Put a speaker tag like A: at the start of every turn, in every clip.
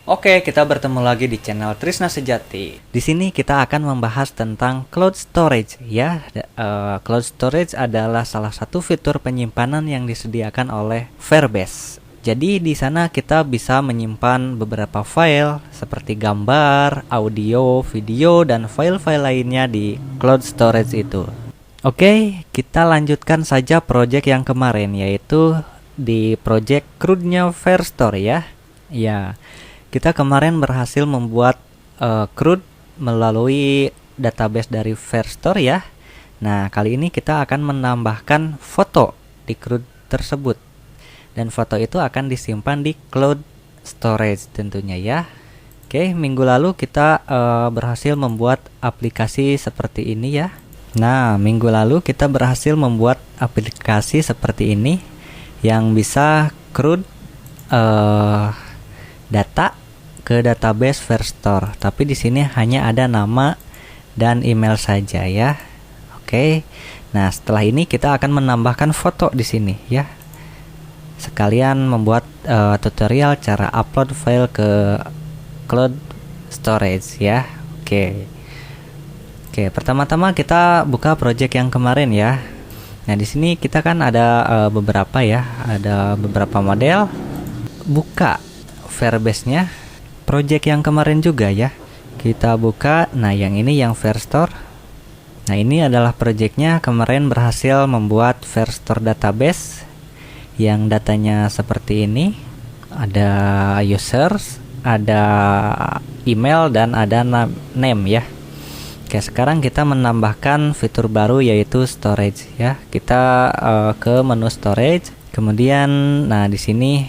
A: Oke, kita bertemu lagi di channel Trisna Sejati. Di sini kita akan membahas tentang cloud storage ya. Cloud storage adalah salah satu fitur penyimpanan yang disediakan oleh Firebase. Jadi di sana kita bisa menyimpan beberapa file seperti gambar, audio, video, dan file-file lainnya di cloud storage itu. Oke, kita lanjutkan saja project yang kemarin, yaitu di project CRUD-nya Firestore ya. Ya. Kita kemarin berhasil membuat CRUD melalui database dari Firestore ya. Nah, kali ini kita akan menambahkan foto di CRUD tersebut. Dan foto itu akan disimpan di cloud storage tentunya ya. Oke, minggu lalu kita berhasil membuat aplikasi seperti ini ya. Nah, minggu lalu kita berhasil membuat aplikasi seperti ini yang bisa CRUD data ke database Firestore, tapi di sini hanya ada nama dan email saja ya. Oke. Nah, setelah ini kita akan menambahkan foto di sini ya. Sekalian membuat tutorial cara upload file ke cloud storage ya. Oke. Oke, pertama-tama kita buka project yang kemarin ya. Nah, di sini kita kan ada beberapa ya, ada beberapa model. Buka Firebase-nya. Project yang kemarin juga ya, kita buka. Nah, yang ini yang Firestore. Nah, ini adalah projectnya. Kemarin berhasil membuat Firestore database yang datanya seperti ini. Ada users, ada email, dan ada name ya. Oke, sekarang kita menambahkan fitur baru yaitu storage ya. Kita ke menu storage. Kemudian, nah di sini,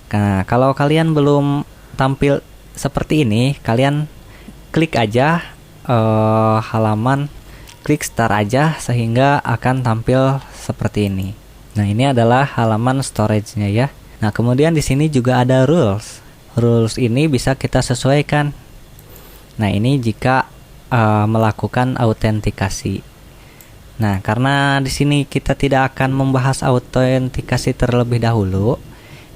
A: nah kalau kalian belum tampil seperti ini, kalian klik aja halaman, klik start aja sehingga akan tampil seperti ini. Nah, ini adalah halaman storage-nya ya. Nah, kemudian di sini juga ada rules. Rules ini bisa kita sesuaikan. Nah, ini jika melakukan autentikasi. Nah, karena di sini kita tidak akan membahas autentikasi terlebih dahulu,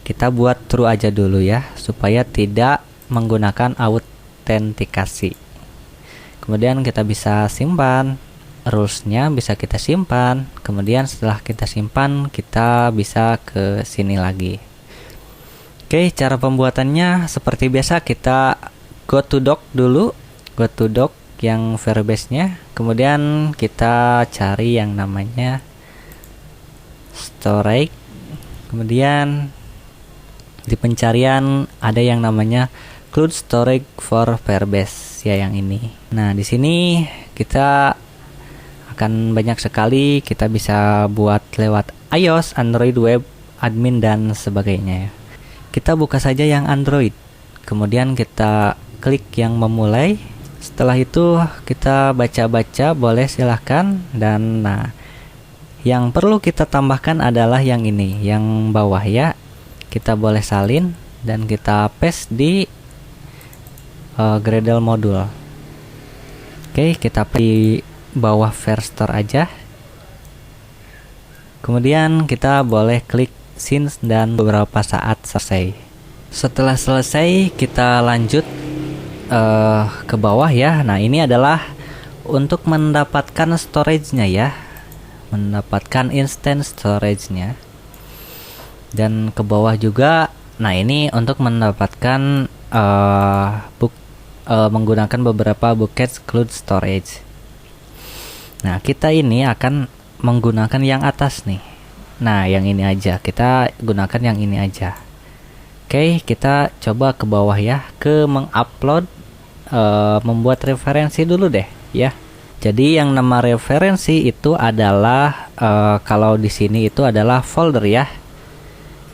A: kita buat true aja dulu ya, supaya tidak menggunakan autentikasi. Kemudian kita bisa simpan rules-nya, bisa kita simpan. Kemudian setelah kita simpan, kita bisa ke sini lagi. Oke, cara pembuatannya seperti biasa, kita go to doc dulu, go to doc yang Firebase-nya. Kemudian kita cari yang namanya storage. Kemudian di pencarian ada yang namanya Cloud Storage for Firebase ya, yang ini. Nah, di sini kita akan banyak sekali, kita bisa buat lewat iOS, Android Web, admin, dan sebagainya ya. Kita buka saja yang Android. Kemudian kita klik yang memulai. Setelah itu kita baca-baca, boleh silahkan. Dan nah, yang perlu kita tambahkan adalah yang ini, yang bawah ya. Kita boleh salin dan kita paste di Gradle modul. Oke, kita di bawah Firestore aja. Kemudian kita boleh klik since dan beberapa saat selesai. Setelah selesai, kita lanjut ke bawah ya. Nah, ini adalah untuk mendapatkan storage-nya ya, mendapatkan instant storage-nya. Dan ke bawah juga, nah ini untuk mendapatkan menggunakan beberapa bucket cloud storage. Nah, kita ini akan menggunakan yang atas nih. Nah, yang ini aja, kita gunakan yang ini aja. Oke, kita coba ke bawah ya, ke mengupload, membuat referensi dulu deh ya. Jadi yang nama referensi itu adalah kalau di sini itu adalah folder ya.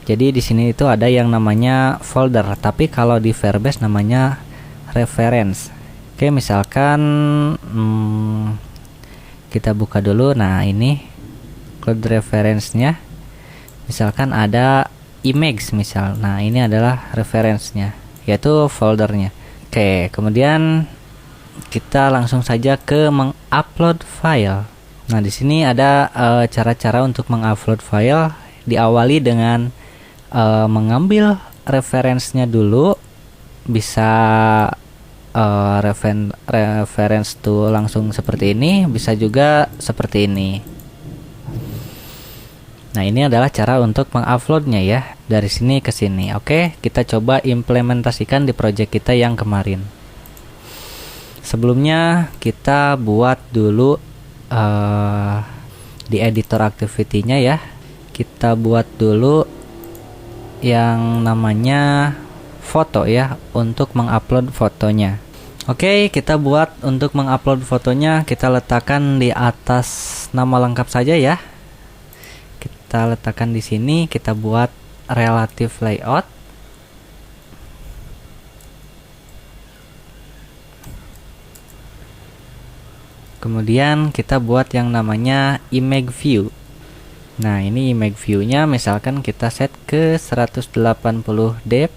A: Jadi di sini itu ada yang namanya folder, tapi kalau di Firebase namanya reference. Oke, misalkan kita buka dulu. Nah, ini cloud reference-nya. Misalkan ada image misal. Nah, ini adalah reference-nya, yaitu foldernya. Oke, kemudian kita langsung saja ke mengupload file. Nah, di sini ada cara-cara untuk mengupload file. Diawali dengan mengambil referensinya dulu, bisa reference to langsung seperti ini, bisa juga seperti ini. Nah, ini adalah cara untuk menguploadnya ya, dari sini ke sini. Oke, kita coba implementasikan di project kita yang kemarin. Sebelumnya kita buat dulu di editor activity-nya ya. Kita buat dulu yang namanya foto ya, untuk mengupload fotonya. Oke, kita buat untuk mengupload fotonya, kita letakkan di atas nama lengkap saja ya. Kita letakkan di sini, kita buat relative layout. Kemudian kita buat yang namanya image view. Nah, ini image view-nya misalkan kita set ke 180 depth.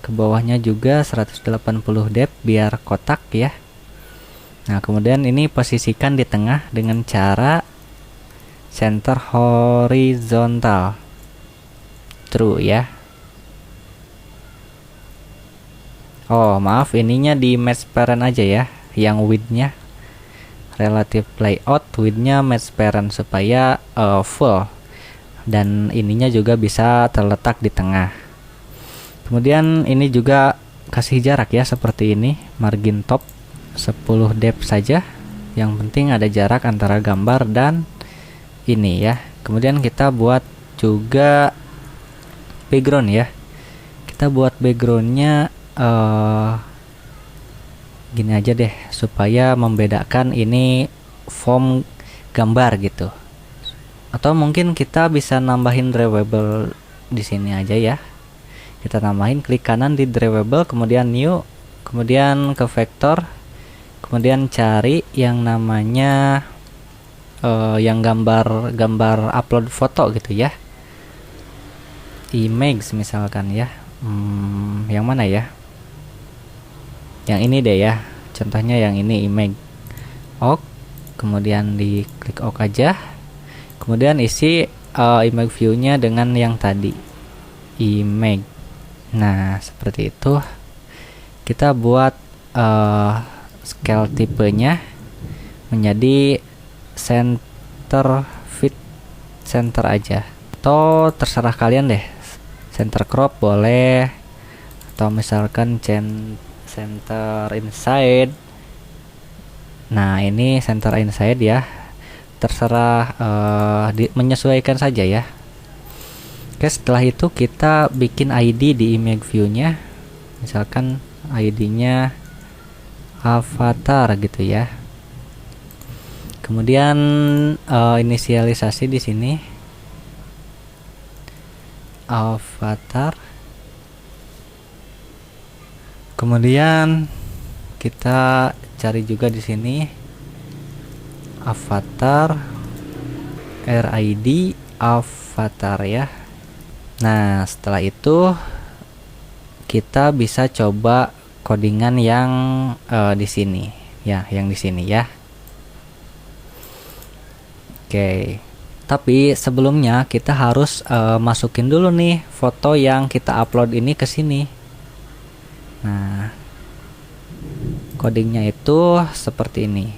A: Ke bawahnya juga 180 depth biar kotak ya. Nah, kemudian ini posisikan di tengah dengan cara center horizontal true ya. Oh maaf, ininya di match parent aja ya, yang width-nya relative layout, width-nya match parent supaya full, dan ininya juga bisa terletak di tengah. Kemudian ini juga kasih jarak ya, seperti ini, margin top 10 depth saja, yang penting ada jarak antara gambar dan ini ya. Kemudian kita buat juga background ya. Kita buat backgroundnya gini aja deh, supaya membedakan ini form gambar gitu. Atau mungkin kita bisa nambahin drawable di sini aja ya. Kita tambahin, klik kanan di drawable, kemudian new, kemudian ke vektor, kemudian cari yang namanya yang gambar upload foto gitu ya, image misalkan ya. Yang mana ya? Yang ini deh ya, contohnya yang ini, image. OK, kemudian di klik OK aja, kemudian isi image view-nya dengan yang tadi, image. Nah, seperti itu. Kita buat scale tipenya menjadi center fit center aja, atau terserah kalian deh, center crop boleh, atau misalkan center inside. Nah, ini center inside ya, terserah, menyesuaikan saja ya. Oke, setelah itu kita bikin ID di image view-nya, misalkan ID-nya avatar gitu ya. Kemudian inisialisasi di sini avatar. Kemudian kita cari juga di sini avatar RID avatar ya. Nah, setelah itu kita bisa coba codingan yang di sini ya, yang di sini ya. Oke, tapi sebelumnya kita harus masukin dulu nih foto yang kita upload ini ke sini. Nah, codingnya itu seperti ini.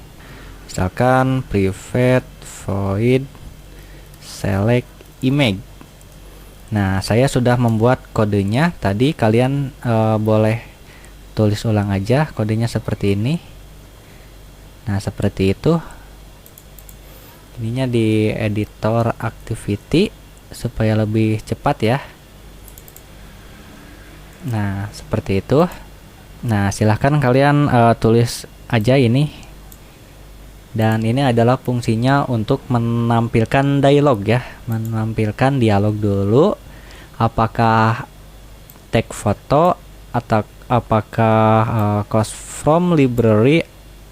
A: Misalkan private void select image. Nah, saya sudah membuat kodenya tadi, kalian boleh tulis ulang aja kodenya seperti ini. Nah, seperti itu. Ininya di editor activity supaya lebih cepat ya. Nah, seperti itu. Nah, silahkan kalian tulis aja ini. Dan ini adalah fungsinya untuk menampilkan dialog ya, menampilkan dialog dulu. Apakah tag foto atau apakah cost from library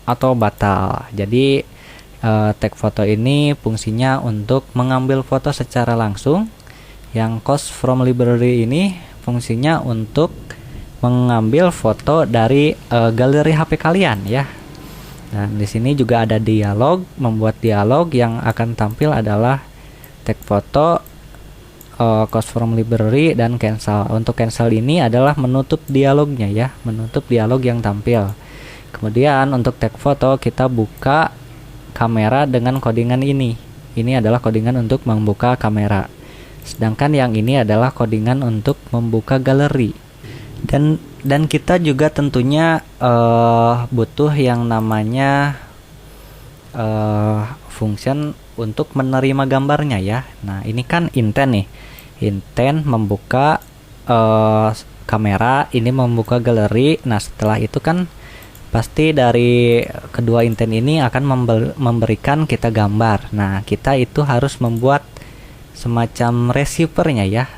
A: atau batal. Jadi tag foto ini fungsinya untuk mengambil foto secara langsung. Yang cost from library ini fungsinya untuk mengambil foto dari galeri HP kalian ya. Dan di sini juga ada dialog, membuat dialog yang akan tampil adalah tag foto close from library dan cancel. Untuk cancel ini adalah menutup dialognya ya, menutup dialog yang tampil. Kemudian untuk tag foto kita buka kamera dengan codingan ini. Ini adalah codingan untuk membuka kamera. Sedangkan yang ini adalah codingan untuk membuka galeri. Dan kita juga tentunya butuh yang namanya function untuk menerima gambarnya ya. Nah, ini kan intent nih. Intent membuka kamera, ini membuka galeri. Nah, setelah itu kan pasti dari kedua intent ini akan memberikan kita gambar. Nah, kita itu harus membuat semacam receivernya ya,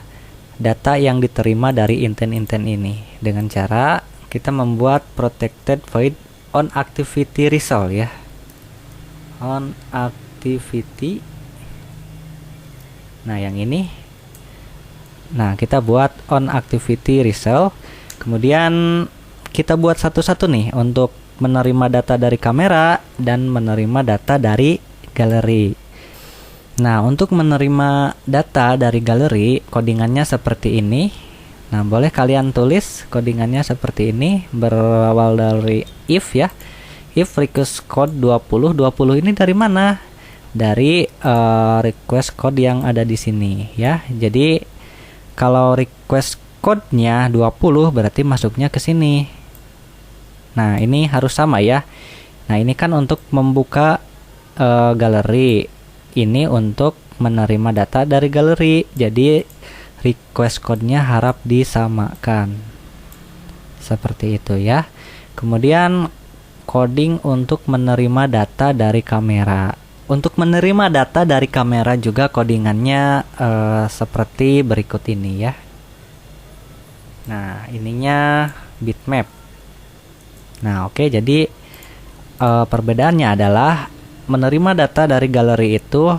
A: data yang diterima dari intent-intent ini, dengan cara kita membuat protected void on activity result ya, on activity. Nah, yang ini, nah kita buat on activity result. Kemudian kita buat satu-satu nih untuk menerima data dari kamera dan menerima data dari galeri. Nah, untuk menerima data dari galeri, codingannya seperti ini. Nah, boleh kalian tulis codingannya seperti ini, berawal dari if ya. If request code 20 ini dari mana? Dari request code yang ada di sini ya. Jadi kalau request code-nya 20 berarti masuknya ke sini. Nah, ini harus sama ya. Nah, ini kan untuk membuka galeri. Ini untuk menerima data dari galeri. Jadi request code-nya harap disamakan. Seperti itu ya. Kemudian coding untuk menerima data dari kamera. Untuk menerima data dari kamera juga codingannya seperti berikut ini ya. Nah, ininya bitmap. Nah, oke, jadi perbedaannya adalah menerima data dari galeri itu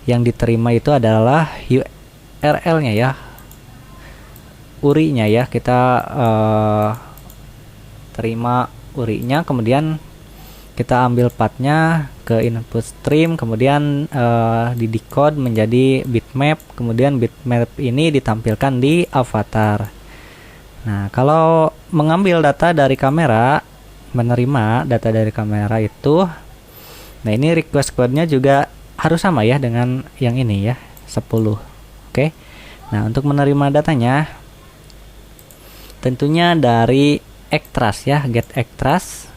A: yang diterima itu adalah URL-nya ya, URI-nya ya. Kita terima URI-nya, kemudian kita ambil path-nya ke input stream, kemudian di decode menjadi bitmap, kemudian bitmap ini ditampilkan di avatar. Nah, kalau mengambil data dari kamera, menerima data dari kamera itu, nah ini request code-nya juga harus sama ya dengan yang ini ya, 10. Oke. Nah, untuk menerima datanya tentunya dari extras ya, get extras.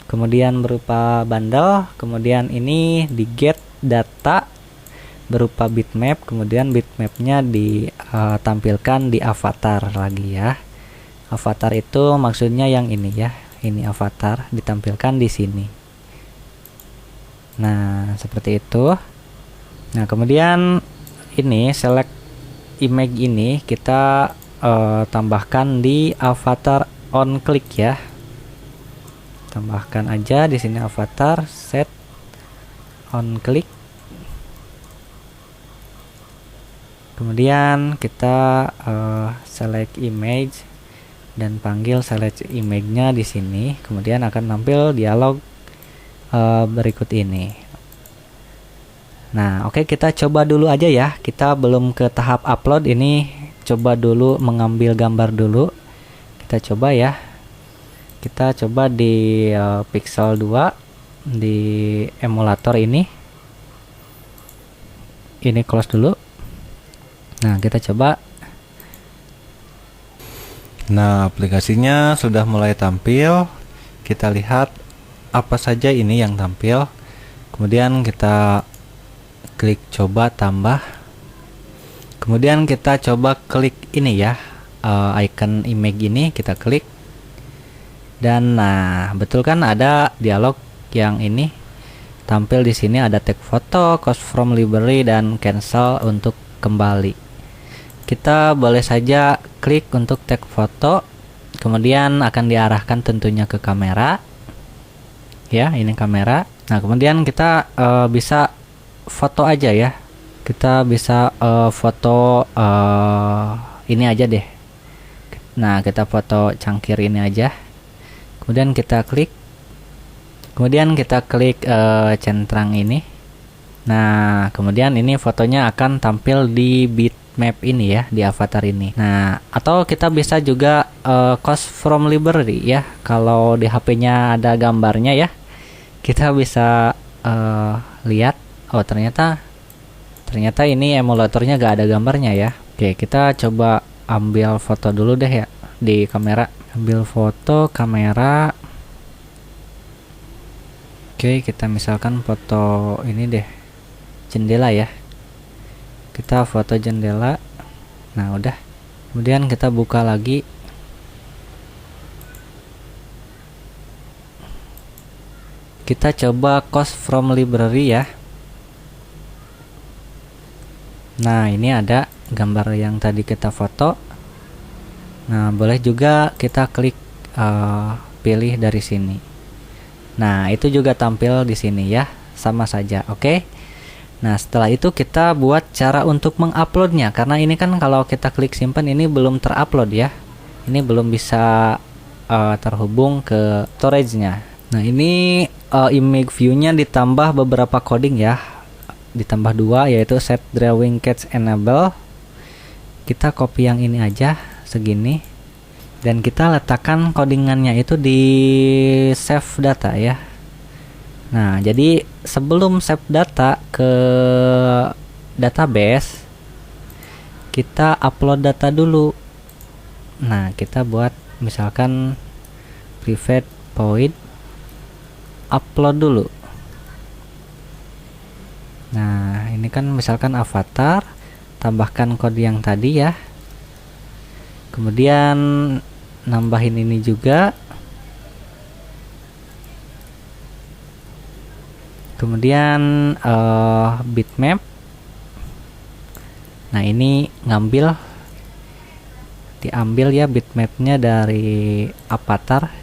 A: Kemudian berupa bundle, kemudian ini di get data berupa bitmap, kemudian bitmapnya ditampilkan di avatar lagi ya. Avatar itu maksudnya yang ini ya, ini avatar ditampilkan di sini. Nah, seperti itu. Nah, kemudian ini select image ini kita tambahkan di avatar on click ya. Tambahkan aja di sini avatar set on click. Kemudian kita select image dan panggil select image-nya di sini. Kemudian akan tampil dialog berikut ini. Nah, oke, kita coba dulu aja ya. Kita belum ke tahap upload, ini coba dulu mengambil gambar dulu. Kita coba ya. Kita coba di Pixel 2 di emulator ini. Ini close dulu. Nah, kita coba.
B: Nah, aplikasinya sudah mulai tampil. Kita lihat apa saja ini yang tampil. Kemudian kita klik coba tambah. Kemudian kita coba klik ini ya, icon image ini kita klik. Dan nah, betul kan ada dialog yang ini tampil di sini, ada tag foto, close from library dan cancel untuk kembali. Kita boleh saja klik untuk tag foto, kemudian akan diarahkan tentunya ke kamera. Ya, ini kamera. Nah, kemudian kita bisa foto aja ya. Kita bisa foto ini aja deh. Nah, kita foto cangkir ini aja. Kemudian kita klik. Kemudian kita klik centang ini.
A: Nah, kemudian ini fotonya akan tampil di bitmap ini ya, di avatar ini. Nah, atau kita bisa juga cost from library ya. Kalau di HP-nya ada gambarnya ya, kita bisa lihat. Oh, ternyata ini emulatornya gak ada gambarnya ya. Oke, kita coba ambil foto dulu deh ya di kamera. Ambil foto kamera. Oke, kita misalkan foto ini deh, jendela ya. Kita foto jendela. Nah, udah. Kemudian kita buka lagi. Kita coba cost from library ya. Nah, ini ada gambar yang tadi kita foto. Nah, boleh juga kita klik pilih dari sini. Nah, itu juga tampil di sini ya, sama saja. Oke. Nah, setelah itu kita buat cara untuk menguploadnya, karena ini kan kalau kita klik simpan ini belum terupload ya. Ini belum bisa terhubung ke storage-nya. Nah, ini image view-nya ditambah beberapa coding ya. Ditambah 2, yaitu set drawing cache enable. Kita copy yang ini aja segini, dan kita letakkan codingannya itu di save data ya. Nah, jadi sebelum save data ke database, kita upload data dulu. Nah, kita buat misalkan private void upload dulu. Nah, ini kan misalkan avatar, tambahkan kode yang tadi ya. Kemudian nambahin ini juga. Kemudian bitmap. Nah, ini diambil ya bitmapnya dari avatar.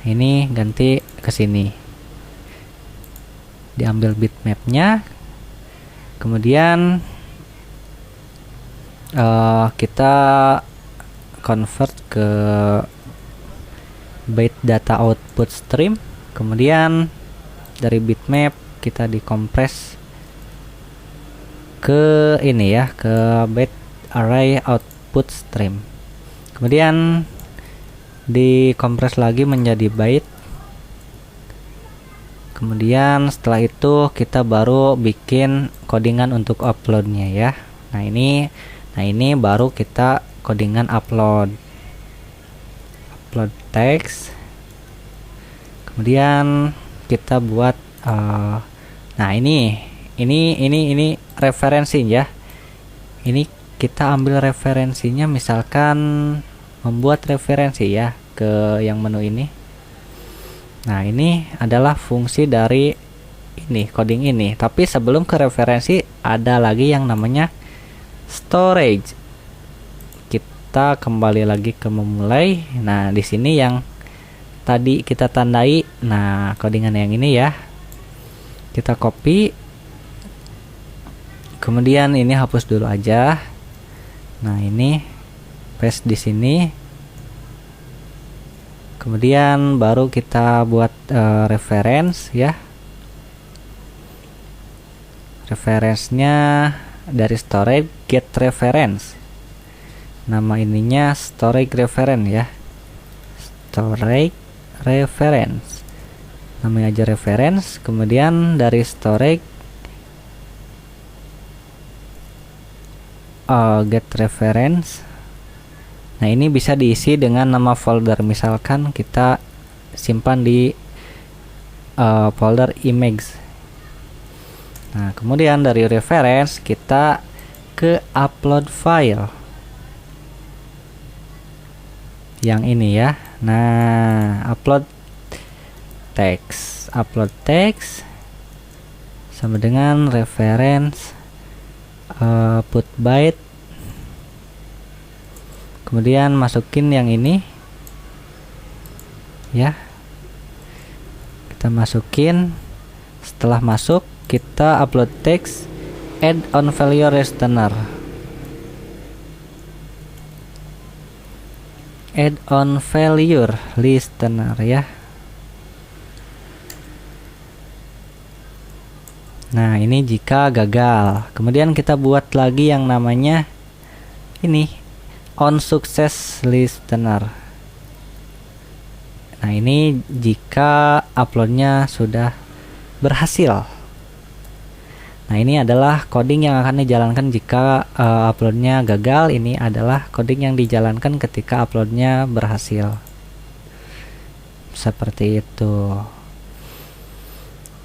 A: Ini ganti ke sini. Diambil bitmapnya, kemudian kita convert ke byte data output stream. Kemudian dari bitmap kita dikompres ke ini ya, ke byte array output stream. Kemudian dikompres lagi menjadi byte. Kemudian setelah itu kita baru bikin codingan untuk uploadnya ya. Nah, ini baru kita codingan upload text. Kemudian kita buat nah ini referensi ya. Ini kita ambil referensinya, misalkan membuat referensi ya ke yang menu ini. Nah, ini adalah fungsi dari ini, coding ini. Tapi sebelum ke referensi ada lagi yang namanya storage. Kita kembali lagi ke memulai. Nah, di sini yang tadi kita tandai, nah codingan yang ini ya. Kita copy. Kemudian ini hapus dulu aja. Nah, ini paste di sini. Kemudian baru kita buat reference ya. Reference-nya dari storage get reference. Nama ininya storage reference ya. Storage reference. Namanya aja reference. Kemudian dari storage get reference. Nah, ini bisa diisi dengan nama folder. Misalkan kita simpan di folder image. Nah, kemudian dari reference kita ke upload file. Yang ini ya. Nah, upload text sama dengan reference put byte. Kemudian masukin yang ini ya, kita masukin. Setelah masuk, kita upload text, add on value listener, ya. Nah, ini jika gagal. Kemudian kita buat lagi yang namanya ini on success listener. Nah, ini jika uploadnya sudah berhasil. Nah, ini adalah coding yang akan dijalankan jika uploadnya gagal. Ini adalah coding yang dijalankan ketika uploadnya berhasil. Seperti itu.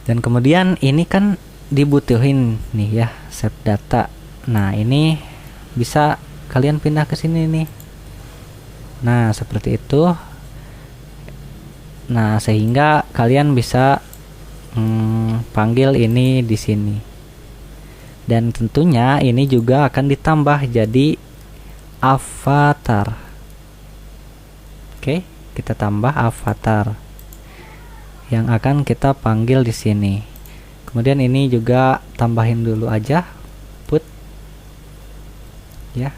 A: Dan kemudian ini kan dibutuhin nih ya, save data. Nah, ini bisa kalian pindah ke sini nih. Nah, seperti itu. Nah, sehingga kalian bisa panggil ini di sini. Dan tentunya ini juga akan ditambah jadi avatar. Oke, kita tambah avatar yang akan kita panggil di sini. Kemudian ini juga tambahin dulu aja put ya,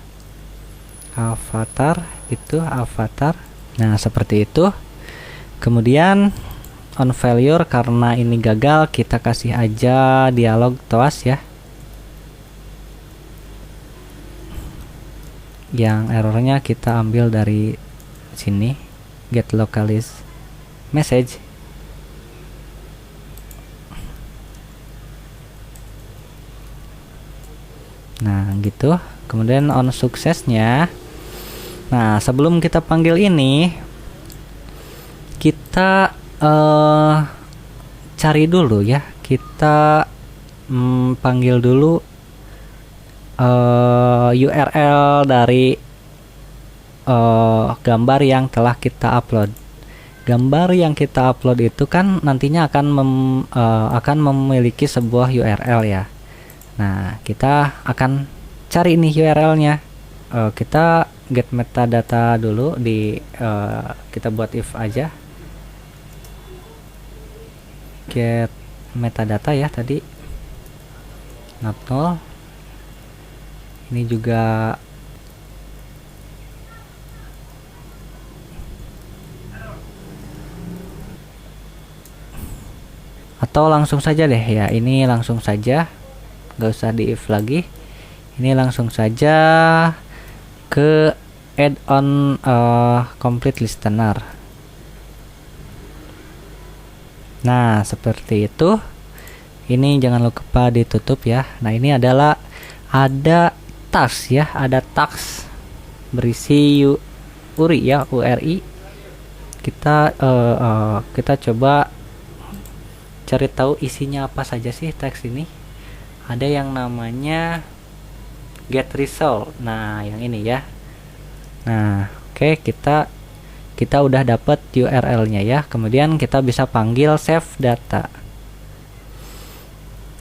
A: avatar, itu avatar. Nah, seperti itu. Kemudian on failure, karena ini gagal, kita kasih aja dialog toas ya, yang errornya kita ambil dari sini, get localist message. Nah, gitu. Kemudian on suksesnya. Nah, sebelum kita panggil ini, kita cari dulu ya. Kita panggil dulu URL dari gambar yang telah kita upload. Gambar yang kita upload itu kan nantinya akan memiliki sebuah URL ya. Nah, kita akan cari nih URL-nya. Kita get metadata dulu di kita buat if aja. Get metadata ya tadi. Not null. Ini juga atau langsung saja deh ya. Ini langsung saja. Gak usah di if lagi, ini langsung saja ke add on complete listener. Nah, seperti itu. Ini jangan lupa ditutup ya. Nah, ini adalah ada task ya, ada task berisi URI ya, URI. Kita coba cari tahu isinya apa saja sih teks ini. Ada yang namanya get result. Nah, yang ini ya. Nah, oke, kita udah dapat URL-nya ya. Kemudian kita bisa panggil save data.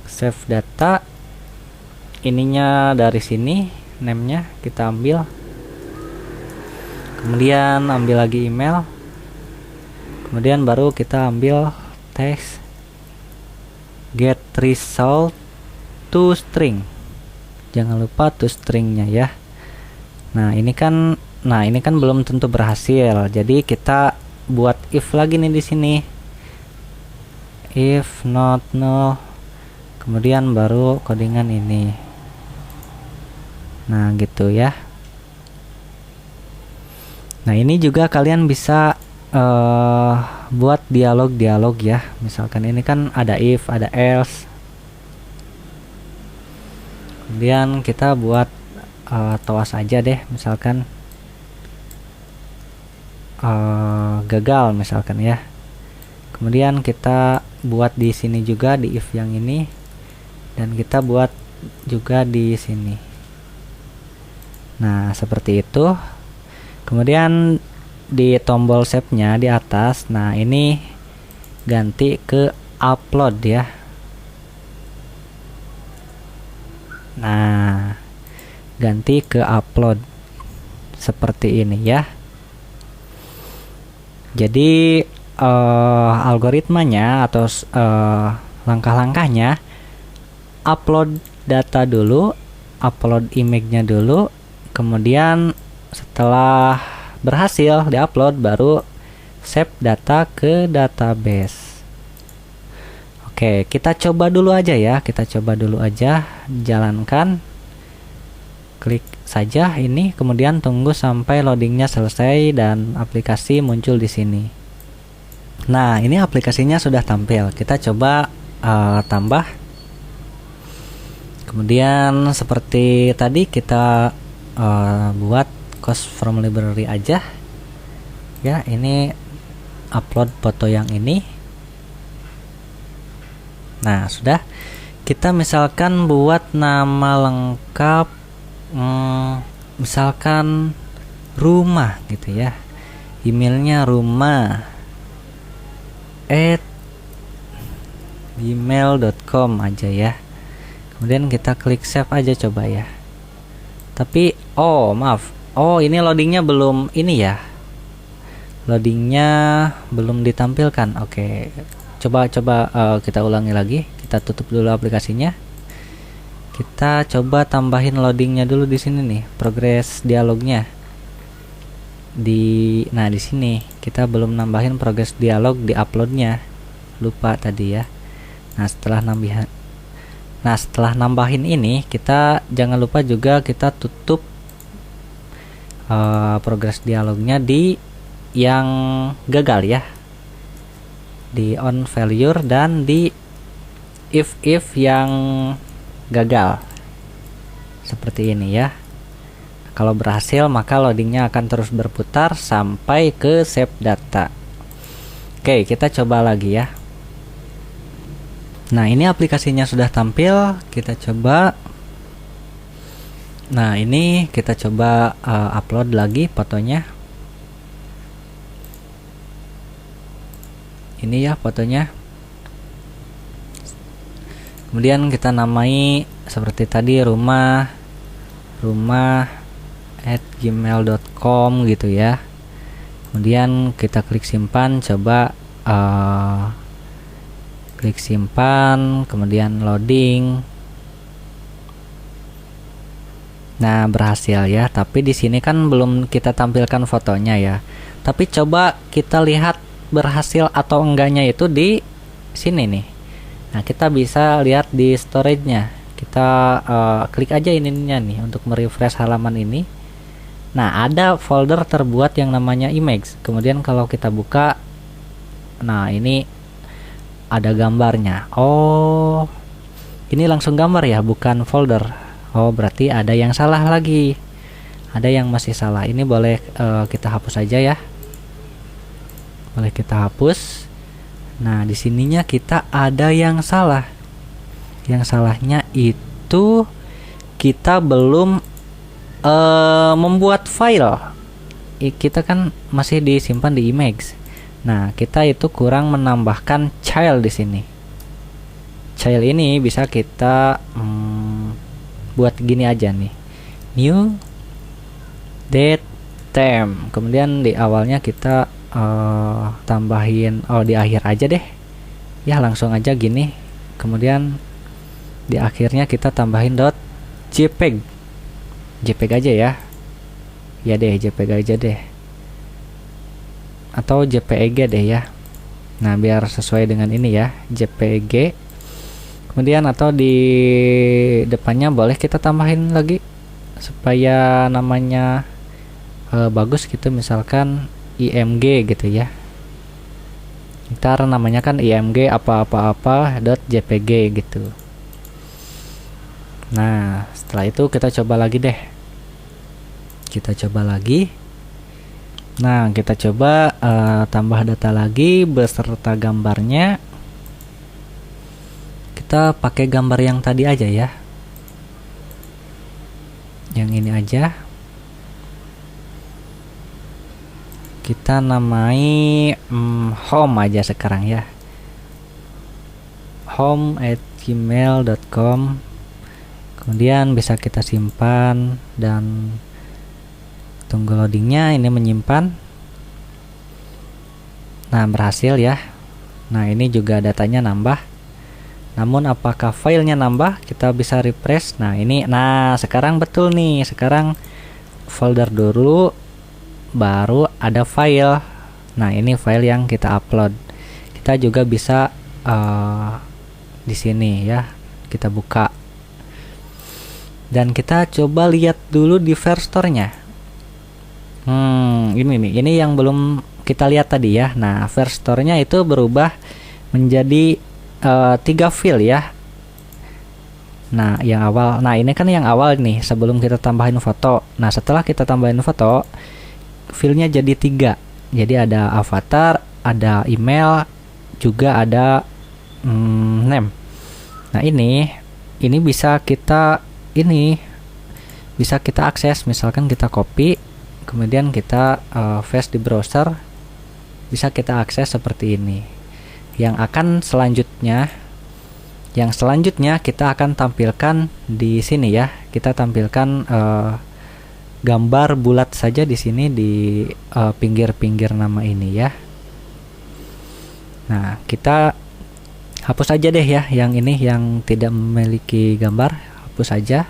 A: Save data ininya dari sini, name-nya kita ambil. Kemudian ambil lagi email. Kemudian baru kita ambil teks get result to string. Jangan lupa to stringnya ya. Nah, ini kan belum tentu berhasil. Jadi kita buat if lagi nih di sini. If not null. Kemudian baru codingan ini. Nah, gitu ya. Nah, ini juga kalian bisa buat dialog-dialog ya. Misalkan ini kan ada if, ada else. Kemudian kita buat toas aja deh, misalkan gagal misalkan ya. Kemudian kita buat di sini juga di if yang ini, dan kita buat juga di sini. Nah, seperti itu. Kemudian di tombol save-nya di atas, nah ini ganti ke upload ya. Nah, ganti ke upload seperti ini ya. Jadi algoritmanya atau langkah-langkahnya, upload data dulu, upload image-nya dulu, kemudian setelah berhasil diupload baru save data ke database. Oke, kita coba dulu aja ya. Kita coba dulu aja, jalankan. Klik saja ini, kemudian tunggu sampai loadingnya selesai dan aplikasi muncul di sini. Nah, ini aplikasinya sudah tampil. Kita coba tambah. Kemudian seperti tadi kita buat cost from library aja. Ya, ini upload foto yang ini. Nah, sudah. Kita misalkan buat nama lengkap, misalkan rumah gitu ya. Emailnya rumah@gmail.com aja ya. Kemudian kita klik save aja coba ya. Tapi maaf. Ini loadingnya belum ini ya. Loadingnya belum ditampilkan. Oke. Coba kita ulangi lagi. Kita tutup dulu aplikasinya. Kita coba tambahin loadingnya dulu di sini nih, progres dialognya. Di sini kita belum nambahin progres dialog di uploadnya. Lupa tadi ya. Nah, setelah nambahin ini, kita jangan lupa juga kita tutup progres dialognya di yang gagal ya, di on failure dan di if yang gagal seperti ini ya. Kalau berhasil maka loadingnya akan terus berputar sampai ke save data. Oke, kita coba lagi ya. Nah, ini aplikasinya sudah tampil. Kita coba. Nah, ini kita coba upload lagi fotonya. Ini ya fotonya. Kemudian kita namai seperti tadi rumah@gmail.com gitu ya. Kemudian kita klik simpan, coba klik simpan, kemudian loading. Nah, berhasil ya. Tapi di sini kan belum kita tampilkan fotonya ya. Tapi coba kita lihat berhasil atau enggaknya itu di sini nih. Nah, kita bisa lihat di storage-nya. Kita klik aja ininya nih untuk merefresh halaman ini. Nah, ada folder terbuat yang namanya image. Kemudian kalau kita buka, nah ini ada gambarnya. Ini langsung gambar ya, bukan folder. Berarti ada yang salah lagi. Ada yang masih salah. Ini boleh kita hapus aja ya. Boleh kita hapus. Nah, di sininya kita ada yang salah. Yang salahnya itu kita belum membuat file. Kita kan masih disimpan di image. Nah, kita itu kurang menambahkan child di sini. Child ini bisa kita buat gini aja nih. New date time. Kemudian di awalnya kita tambahin di akhir aja deh. Ya, langsung aja gini. Kemudian di akhirnya kita tambahin .jpeg. JPEG aja ya. Ya deh, JPEG aja deh. Atau JPEG deh ya. Nah, biar sesuai dengan ini ya, JPEG. Kemudian atau di depannya boleh kita tambahin lagi supaya namanya bagus gitu, misalkan IMG gitu ya. Ntar namanya kan IMG apa-apa-apa .jpg gitu. Nah, setelah itu kita coba lagi deh. Kita coba lagi. Nah, kita coba tambah data lagi beserta gambarnya. Kita pakai gambar yang tadi aja ya. Yang ini aja. Kita namai home aja sekarang ya. home@gmail.com. Kemudian bisa kita simpan dan tunggu loadingnya. Ini menyimpan. Nah, berhasil ya. Nah, ini juga datanya nambah. Namun apakah filenya nambah? Kita bisa refresh. Nah, ini sekarang betul nih. Sekarang folder dulu, baru ada file. Nah, ini file yang kita upload. Kita juga bisa di sini ya. Kita buka. Dan kita coba lihat dulu di Firestore-nya. Ini nih, ini yang belum kita lihat tadi ya. Nah, Firestore-nya itu berubah menjadi 3 file ya. Nah, yang awal. Nah, ini kan yang awal nih sebelum kita tambahin foto. Nah, setelah kita tambahin foto, file-nya jadi 3. Jadi ada avatar, ada email, juga ada name. Nah, ini bisa kita akses. Misalkan kita copy, kemudian kita paste di browser, bisa kita akses seperti ini. Yang selanjutnya kita akan tampilkan di sini ya. Kita tampilkan gambar bulat saja di sini di pinggir-pinggir nama ini ya. Nah, kita hapus aja deh ya yang ini yang tidak memiliki gambar, hapus aja.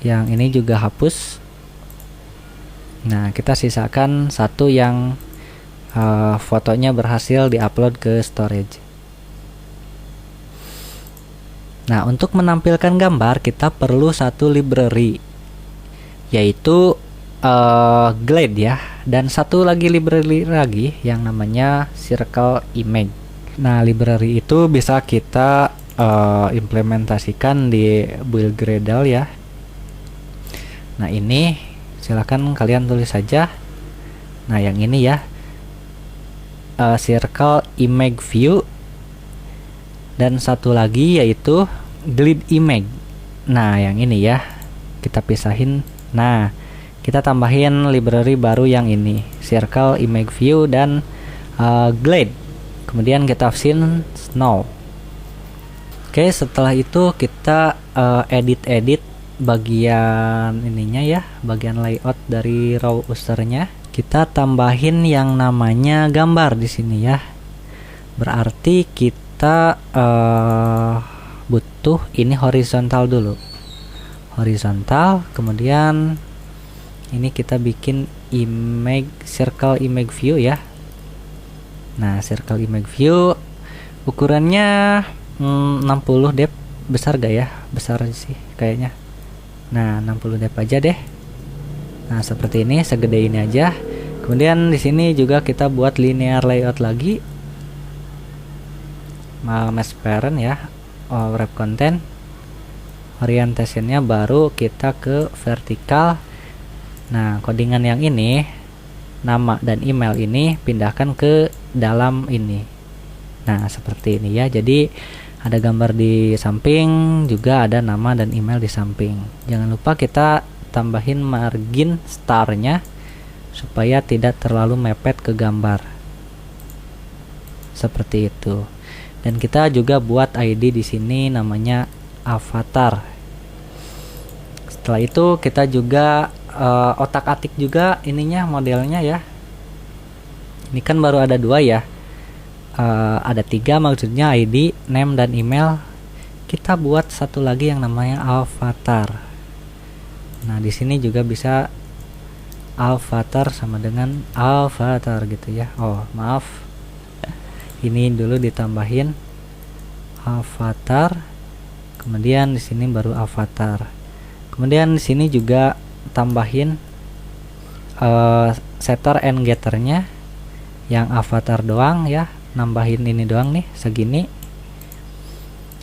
A: Yang ini juga hapus. Nah, kita sisakan satu yang fotonya berhasil diupload ke storage. Nah, untuk menampilkan gambar kita perlu satu library, yaitu Glade ya, dan satu lagi library lagi yang namanya Circle Image. Nah, library itu bisa kita implementasikan di build Gradle ya. Nah, ini silakan kalian tulis saja. Nah, yang ini ya, Circle Image View, dan satu lagi yaitu Glide Image. Nah, yang ini ya, kita pisahin. Nah, kita tambahin library baru yang ini, Circle Image View dan Glade. Kemudian kita option Snow. Oke, setelah itu kita edit bagian ininya ya, bagian layout dari raw usernya. Kita tambahin yang namanya gambar di sini ya. Berarti kita butuh ini horizontal dulu. Horizontal, kemudian ini kita bikin circle image view ya. Nah, circle image view ukurannya 60 depth. Besar gak ya? Besar sih kayaknya. Nah, 60 depth aja deh. Nah, seperti ini, segede ini aja. Kemudian di sini juga kita buat linear layout lagi. Mesh parent ya, wrap content. Orientationnya baru kita ke vertikal. Nah, codingan yang ini, nama dan email ini pindahkan ke dalam ini. Nah, seperti ini ya. Jadi ada gambar di samping, juga ada nama dan email di samping. Jangan lupa kita tambahin margin starnya supaya tidak terlalu mepet ke gambar. Seperti itu. Dan kita juga buat ID di sini namanya avatar. Setelah itu kita juga otak-atik juga ininya, modelnya ya. Ini kan baru ada 2 ya. Ada 3 maksudnya, ID, name dan email. Kita buat satu lagi yang namanya avatar. Nah, di sini juga bisa avatar sama dengan avatar gitu ya. Oh, maaf. Ini dulu ditambahin avatar. Kemudian di sini baru avatar. Kemudian di sini juga tambahin setter and getternya yang avatar doang ya, nambahin ini doang nih, segini,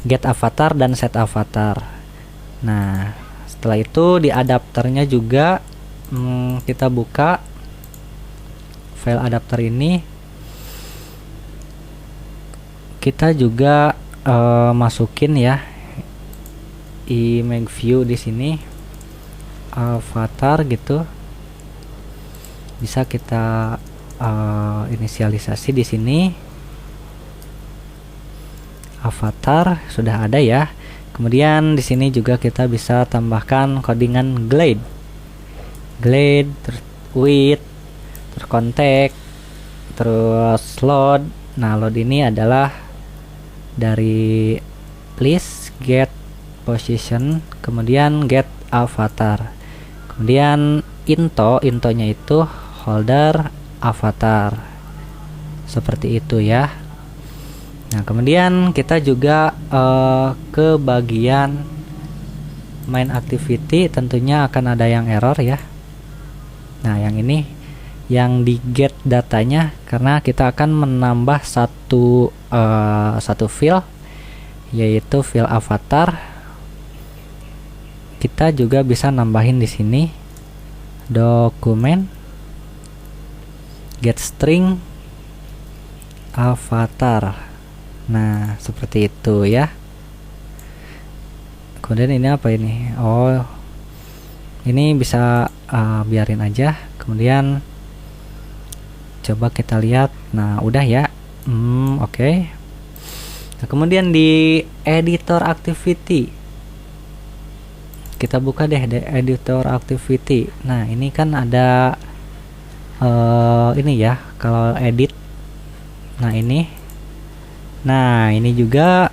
A: get avatar dan set avatar. Nah, setelah itu di adapternya juga kita buka file adapter ini, kita juga masukin ya image view di sini, avatar gitu. Bisa kita inisialisasi di sini. Avatar sudah ada ya. Kemudian di sini juga kita bisa tambahkan codingan Glade, width, terus contact, terus load. Nah, load ini adalah dari list, get position, kemudian get avatar, kemudian intonya itu holder avatar. Seperti itu ya. Nah, kemudian kita juga ke bagian main activity, tentunya akan ada yang error ya. Nah, yang ini yang di get datanya, karena kita akan menambah satu file, yaitu file avatar. Kita juga bisa nambahin di sini dokumen get string avatar. Nah, seperti itu ya. Kemudian ini apa ini? Oh, ini bisa biarin aja. Kemudian coba kita lihat. Nah, udah ya. Oke. Nah, kemudian di editor activity, kita buka deh di editor activity. Nah, ini kan ada ini ya, kalau edit. Nah, ini juga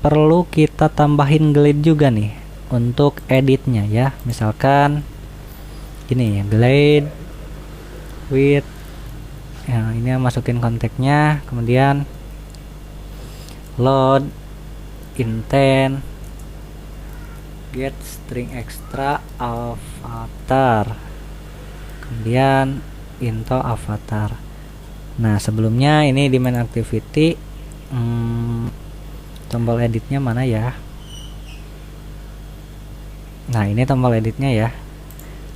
A: perlu kita tambahin glide juga nih untuk editnya ya. Misalkan ini glide with ya, ini masukin konteksnya, kemudian load intent get string extra avatar, kemudian into avatar. Nah, sebelumnya ini di main activity, tombol editnya mana ya? Nah, ini tombol editnya ya.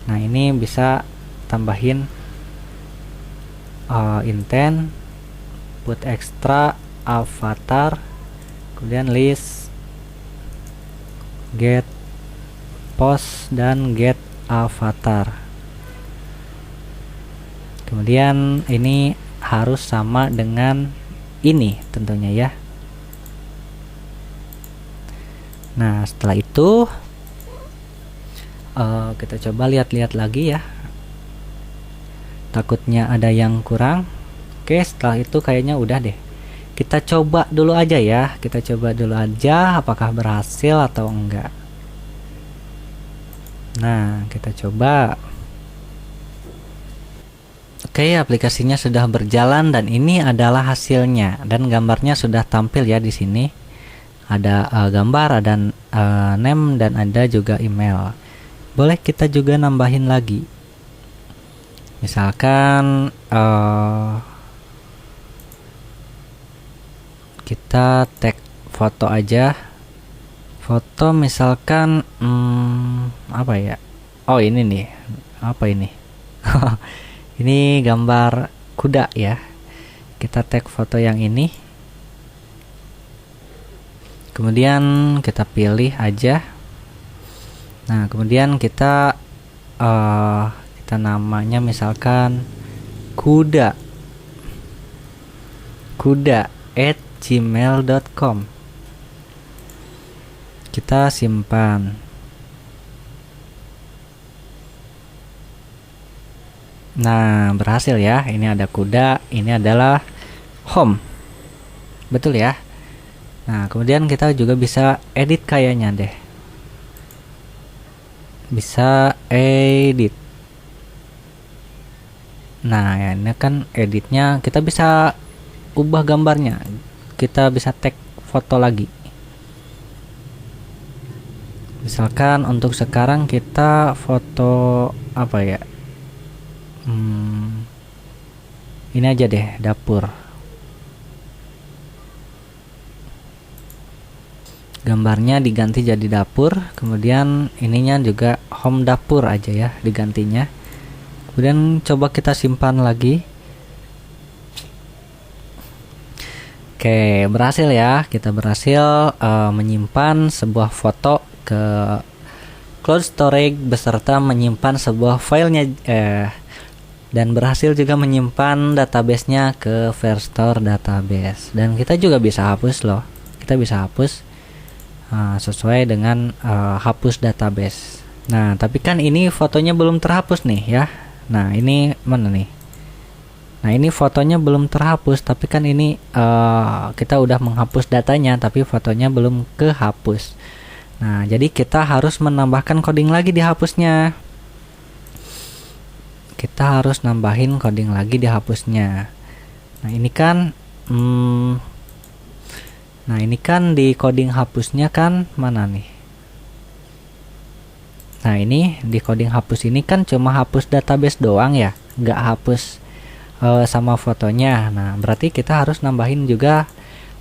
A: Nah, ini bisa tambahin intent put extra avatar, kemudian list get post dan get avatar. Kemudian ini harus sama dengan ini tentunya ya. Nah, setelah itu kita coba lihat-lihat lagi ya. Takutnya ada yang kurang. Oke, setelah itu kayaknya udah deh. Kita coba dulu aja ya. Kita coba dulu aja apakah berhasil atau enggak. Nah, kita coba. Oke, aplikasinya sudah berjalan dan ini adalah hasilnya, dan gambarnya sudah tampil ya di sini. Ada gambar, ada name, dan ada juga email. Boleh kita juga nambahin lagi. Misalkan kita tag foto aja. Foto misalkan apa ya? Oh, ini nih. Apa ini? Ini gambar kuda ya. Kita tag foto yang ini. Kemudian kita pilih aja. Nah, kemudian kita namanya misalkan kuda @gmail.com. Kita simpan. Nah, berhasil ya. Ini ada kuda, ini adalah home. Betul ya? Nah, kemudian kita juga bisa edit kayaknya deh. Bisa edit. Nah, ya, ini kan editnya, kita bisa ubah gambarnya. Kita bisa tag foto lagi. Misalkan untuk sekarang kita foto apa ya? Ini aja deh, dapur. Gambarnya diganti jadi dapur, kemudian ininya juga home dapur aja ya digantinya. Kemudian coba kita simpan lagi. Oke, berhasil ya. Kita berhasil menyimpan sebuah foto ke cloud storage beserta menyimpan sebuah filenya dan berhasil juga menyimpan database-nya ke Firestore database. Dan kita juga bisa hapus loh. Kita bisa hapus sesuai dengan hapus database. Nah, tapi kan ini fotonya belum terhapus nih ya. Nah, ini mana nih? Nah, ini fotonya belum terhapus, tapi kan ini kita udah menghapus datanya, tapi fotonya belum kehapus. Nah, jadi kita harus menambahkan coding lagi di hapusnya. Kita harus nambahin coding lagi di hapusnya. Nah, ini kan Nah, ini kan di coding hapusnya kan mana nih? Nah, ini di coding hapus ini kan cuma hapus database doang ya, nggak hapus sama fotonya. Nah, berarti kita harus nambahin juga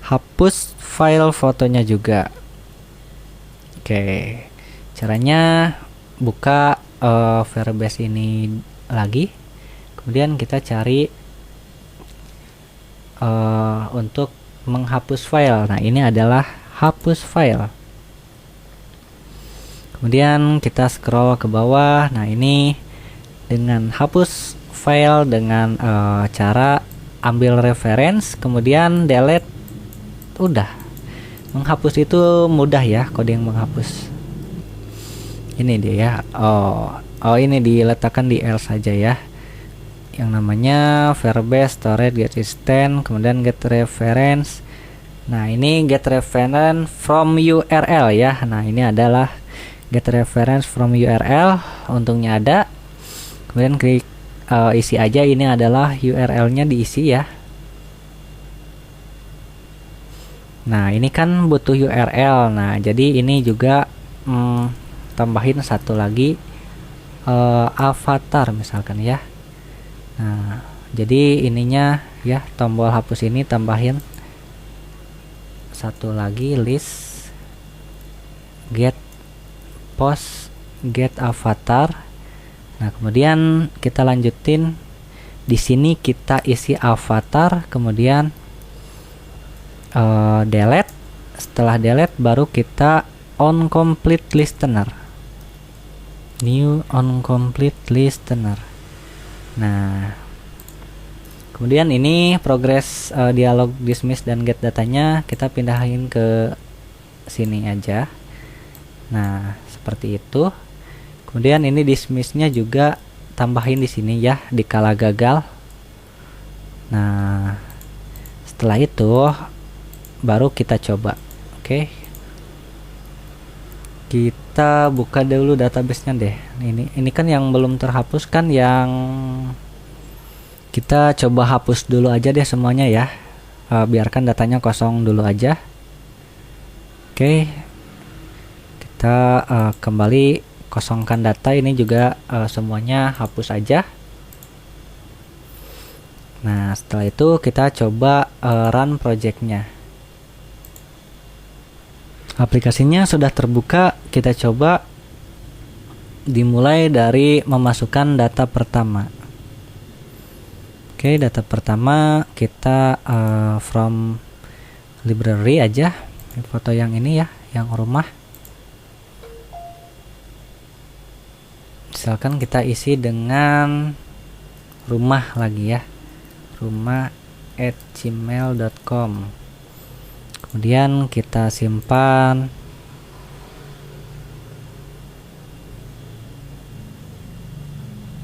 A: hapus file fotonya juga. Oke, caranya buka Firebase ini lagi, kemudian kita cari untuk menghapus file. Nah, ini adalah hapus file. Kemudian kita scroll ke bawah. Nah, ini dengan hapus file dengan cara ambil reference kemudian delete. Udah, menghapus itu mudah ya, coding menghapus. Ini dia ya. Oh ini diletakkan di L saja ya, yang namanya Firebase storage get extend kemudian get reference. Nah, ini get reference from URL ya. Nah, ini adalah get reference from URL, untungnya ada. Kemudian klik isi aja, ini adalah URL-nya diisi ya. Nah, ini kan butuh URL. Nah, jadi ini juga tambahin satu lagi avatar misalkan ya. Nah, jadi ininya ya, tombol hapus ini tambahin satu lagi, list get post get avatar. Nah, kemudian kita lanjutin di sini, kita isi avatar, kemudian delete. Setelah delete baru kita on complete listener, new on complete listener. Nah, kemudian ini progress dialog dismiss dan get datanya kita pindahin ke sini aja. Nah, seperti itu. Kemudian ini dismissnya juga tambahin di sini ya, dikala gagal. Nah, setelah itu baru kita coba. Oke. Kita buka dulu database-nya deh. Ini kan yang belum terhapus kan, yang kita coba hapus dulu aja deh semuanya ya. Biarkan datanya kosong dulu aja. Oke. Kita kembali kosongkan data ini juga, semuanya hapus aja. Nah, setelah itu kita coba run projectnya. Aplikasinya sudah terbuka. Kita coba dimulai dari memasukkan data pertama. Oke, data pertama kita from library aja. Foto yang ini ya, yang rumah. Misalkan kita isi dengan rumah lagi ya, rumah@gmail.com. Kemudian kita simpan.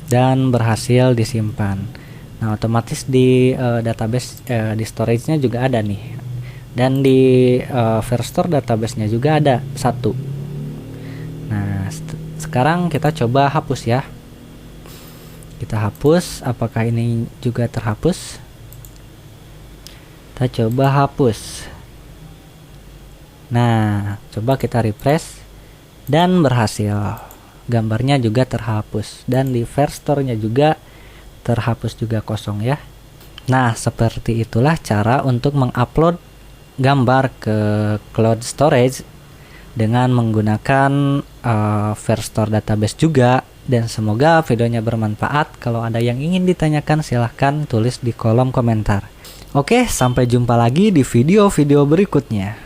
A: Dan berhasil disimpan. Nah, otomatis di database di storage-nya juga ada nih. Dan di Firestore database-nya juga ada satu. Nah, sekarang kita coba hapus ya. Kita hapus, apakah ini juga terhapus? Kita coba hapus. Nah, coba kita refresh dan berhasil. Gambarnya juga terhapus dan di Firestore-nya juga terhapus juga kosong ya. Nah, seperti itulah cara untuk mengupload gambar ke cloud storage dengan menggunakan Firestore database juga. Dan semoga videonya bermanfaat. Kalau ada yang ingin ditanyakan silahkan tulis di kolom komentar. Oke, sampai jumpa lagi di video-video berikutnya.